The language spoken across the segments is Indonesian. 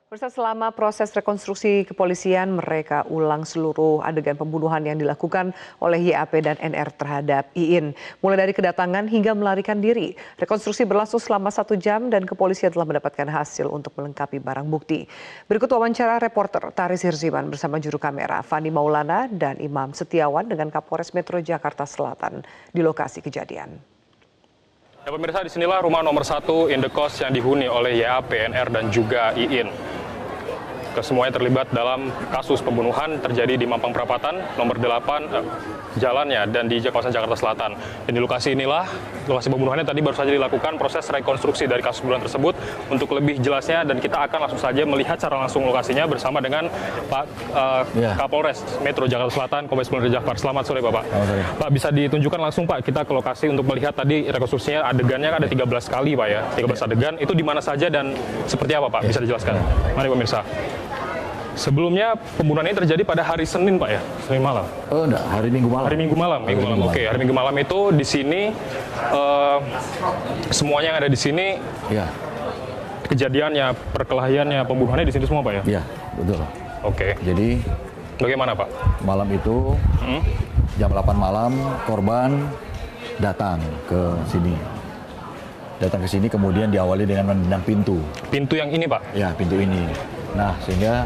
Selama proses rekonstruksi kepolisian, mereka ulang seluruh adegan pembunuhan yang dilakukan oleh YAP dan NR terhadap Iin. Mulai dari kedatangan hingga melarikan diri. Rekonstruksi berlangsung selama 1 jam dan kepolisian telah mendapatkan hasil untuk melengkapi barang bukti. Berikut wawancara reporter Taris Hirziman bersama juru kamera Fani Maulana dan Imam Setiawan dengan Kapolres Metro Jakarta Selatan di lokasi kejadian. Ya, pemirsa, disinilah rumah nomor 1 indekos yang dihuni oleh YAP, NR, dan juga Iin. Kesemuanya terlibat dalam kasus pembunuhan terjadi di Mampang Perapatan, nomor 8 jalannya, dan di kawasan Jakarta Selatan. Dan di lokasi inilah, lokasi pembunuhannya tadi baru saja dilakukan proses rekonstruksi dari kasus pembunuhan tersebut. Untuk lebih jelasnya, dan kita akan langsung saja melihat secara langsung lokasinya bersama dengan Pak Kapolres Metro Jakarta Selatan, Kombes Pol Jafar. Selamat sore, Bapak. Pak, bisa ditunjukkan langsung, Pak, kita ke lokasi untuk melihat tadi rekonstruksinya. Adegannya ada 13 kali, Pak, ya. 13 adegan. Itu di mana saja dan seperti apa, Pak? Bisa dijelaskan? Mari, pemirsa. Sebelumnya pembunuhan ini terjadi pada hari Senin, Pak, ya? Senin malam? Enggak, hari Minggu malam. Hari Minggu malam. Oke, hari Minggu malam itu di sini semuanya yang ada di sini, ya, kejadiannya, perkelahiannya, pembunuhannya di sini semua, Pak, ya? Iya, betul. Oke. Jadi Bagaimana, Pak? malam itu jam 8 malam korban datang ke sini. Datang ke sini kemudian diawali dengan menendang pintu. Pintu yang ini, Pak? Ya, pintu ini. Nah, sehingga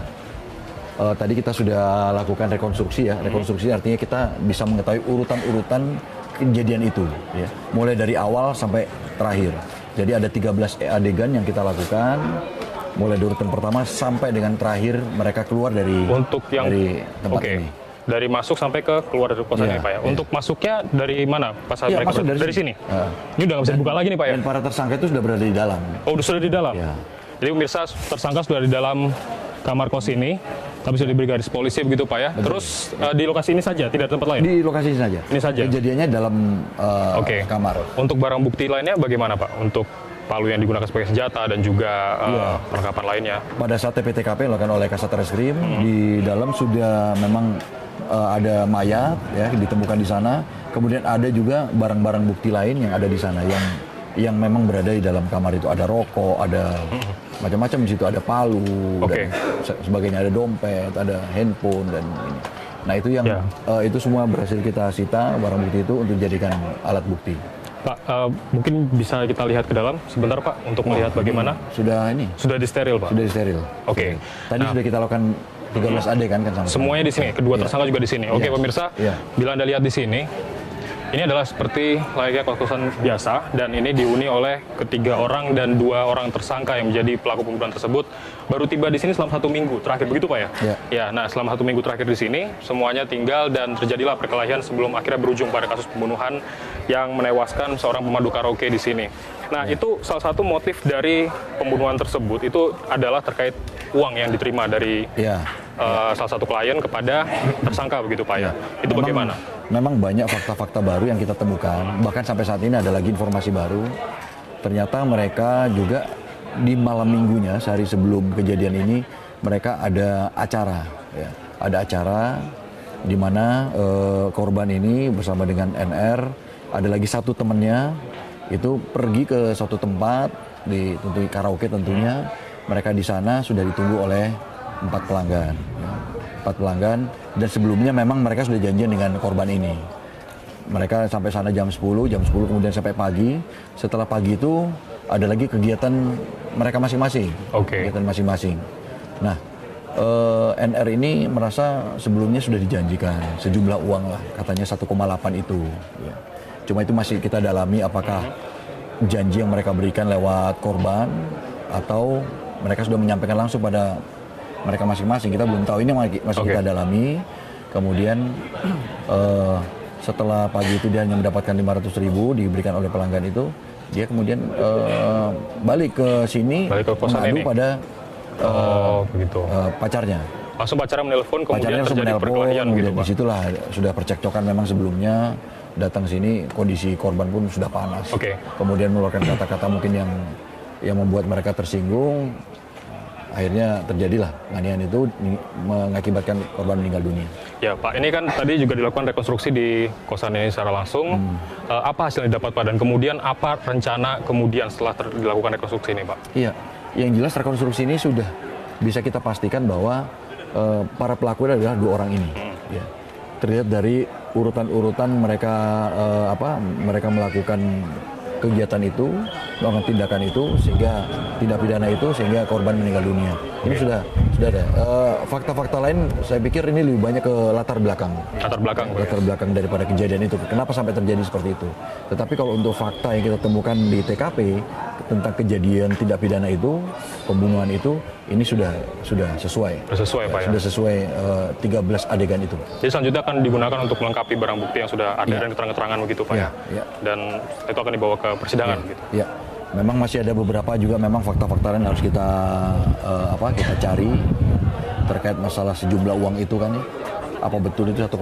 tadi kita sudah lakukan rekonstruksi ya. Rekonstruksi artinya kita bisa mengetahui urutan-urutan kejadian itu ya. Mulai dari awal sampai terakhir. Jadi ada 13 adegan yang kita lakukan. Mulai dari urutan pertama sampai dengan terakhir mereka keluar dari tempat ini. Dari masuk sampai ke keluar dari kosan ini, Pak, ya? Untuk masuknya dari mana? Pas saat mereka masuk dari sini? Ini udah nggak bisa dibuka lagi nih, Pak, ya? Dan para tersangka itu sudah berada di dalam. Oh, sudah di dalam? Ya. Jadi pemirsa, tersangka sudah di dalam kamar kos ini, tapi sudah diberi garis polisi begitu, Pak, ya? Betul. Terus di lokasi ini saja, tidak ada tempat lain? Di lokasi ini saja. Ini saja? Kejadiannya dalam kamar. Untuk barang bukti lainnya bagaimana, Pak? Untuk palu yang digunakan sebagai senjata dan juga perlengkapan lainnya? Pada saat TP-TKP yang dilakukan oleh Kasat Reskrim, di dalam sudah memang ada mayat ya ditemukan di sana. Kemudian ada juga barang-barang bukti lain yang ada di sana yang memang berada di dalam kamar itu. Ada rokok, ada macam-macam di situ, ada palu dan sebagainya, ada dompet, ada handphone dan ini. Nah, itu yang itu semua berhasil kita sita barang bukti itu untuk dijadikan alat bukti. Pak, mungkin bisa kita lihat ke dalam sebentar, Pak, untuk melihat bagaimana? Sudah disteril, Pak? Sudah disteril. Oke. Tadi sudah kita lakukan 13 adegan kan sama. Semuanya di sini, kedua tersangka juga di sini. Oke, pemirsa, bila Anda lihat di sini, ini adalah seperti layaknya kos-kosan biasa, dan ini dihuni oleh ketiga orang dan 2 orang tersangka yang menjadi pelaku pembunuhan tersebut. Baru tiba di sini selama 1 minggu terakhir, begitu, Pak, ya? Ya, nah, selama 1 minggu terakhir di sini, semuanya tinggal dan terjadilah perkelahian sebelum akhirnya berujung pada kasus pembunuhan yang menewaskan seorang pemandu karaoke di sini. Nah, itu salah satu motif dari pembunuhan tersebut itu adalah terkait uang yang diterima dari salah satu klien kepada tersangka, begitu, Pak, ya? Itu bagaimana? Memang banyak fakta-fakta baru yang kita temukan. Bahkan sampai saat ini ada lagi informasi baru. Ternyata mereka juga di malam minggunya, sehari sebelum kejadian ini, mereka ada acara. Ya. Ada acara di mana korban ini bersama dengan NR, ada lagi satu temannya, itu pergi ke suatu tempat, di karaoke tentunya. Mereka di sana sudah ditunggu oleh 4 pelanggan. 4 pelanggan, dan sebelumnya memang mereka sudah janjian dengan korban ini. Mereka sampai sana jam 10 kemudian sampai pagi. Setelah pagi itu ada lagi kegiatan mereka masing-masing. Kegiatan masing-masing. Nah, NR ini merasa sebelumnya sudah dijanjikan sejumlah uang lah, katanya 1,8 itu. Ya. Cuma itu masih kita dalami apakah janji yang mereka berikan lewat korban atau mereka sudah menyampaikan langsung pada mereka masing-masing. Kita belum tahu, ini masih kita dalami. Kemudian setelah pagi itu dia hanya mendapatkan 500.000 diberikan oleh pelanggan itu. Dia kemudian balik ke sini, mengadu pada pacarnya. Langsung pacarnya menelpon, kemudian terjadi perkelahian gitu, Pak? Disitulah sudah percekcokan. Memang sebelumnya datang sini kondisi korban pun sudah panas. Kemudian mengeluarkan kata-kata mungkin yang membuat mereka tersinggung. Akhirnya terjadilah penganiayaan itu mengakibatkan korban meninggal dunia. Ya, Pak, ini kan tadi juga dilakukan rekonstruksi di kosan ini secara langsung. Apa hasil yang didapat, Pak? Dan kemudian apa rencana kemudian setelah dilakukan rekonstruksi ini, Pak? Iya, yang jelas rekonstruksi ini sudah bisa kita pastikan bahwa para pelaku adalah 2 orang ini. Ya. Terlihat dari urutan-urutan mereka mereka melakukan kegiatan itu, melakukan tindakan itu, sehingga tindak pidana itu, sehingga korban meninggal dunia. Ini sudah ada. Fakta-fakta lain saya pikir ini lebih banyak ke latar belakang. Latar belakang daripada kejadian itu. Kenapa sampai terjadi seperti itu? Tetapi kalau untuk fakta yang kita temukan di TKP tentang kejadian tindak pidana itu, pembunuhan itu, ini sudah sesuai. Sesuai, Pak, ya? Sudah sesuai 13 adegan itu. Jadi selanjutnya akan digunakan untuk melengkapi barang bukti yang sudah ada dan keterangan-keterangan begitu, Pak, ya? Dan itu akan dibawa ke persidangan, gitu. Ya. Memang masih ada beberapa juga memang fakta-fakta lain harus kita kita cari terkait masalah sejumlah uang itu kan ya. Apa betul itu 1,8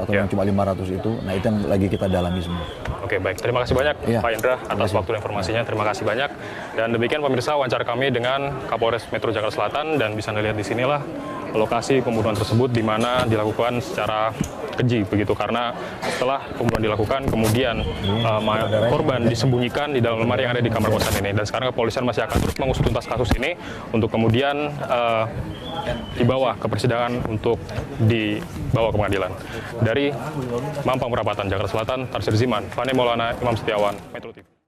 atau yang cuma 500 itu. Nah, itu yang lagi kita dalami semua. Oke, baik. Terima kasih banyak Pak Indra atas waktu dan informasinya. Terima kasih banyak. Dan demikian pemirsa wawancara kami dengan Kapolres Metro Jakarta Selatan, dan bisa dilihat di sinilah lokasi pembunuhan tersebut di mana dilakukan secara keji begitu, karena setelah pembunuhan dilakukan kemudian korban disembunyikan di dalam lemari yang ada di kamar kosan ini, dan sekarang kepolisian masih akan terus mengusut tuntas kasus ini untuk kemudian dibawa ke persidangan untuk dibawa ke pengadilan. Dari Mampang Perapatan, Jakarta Selatan, Tarsir Ziman, Fani Maulana, Imam Setiawan, Metro TV.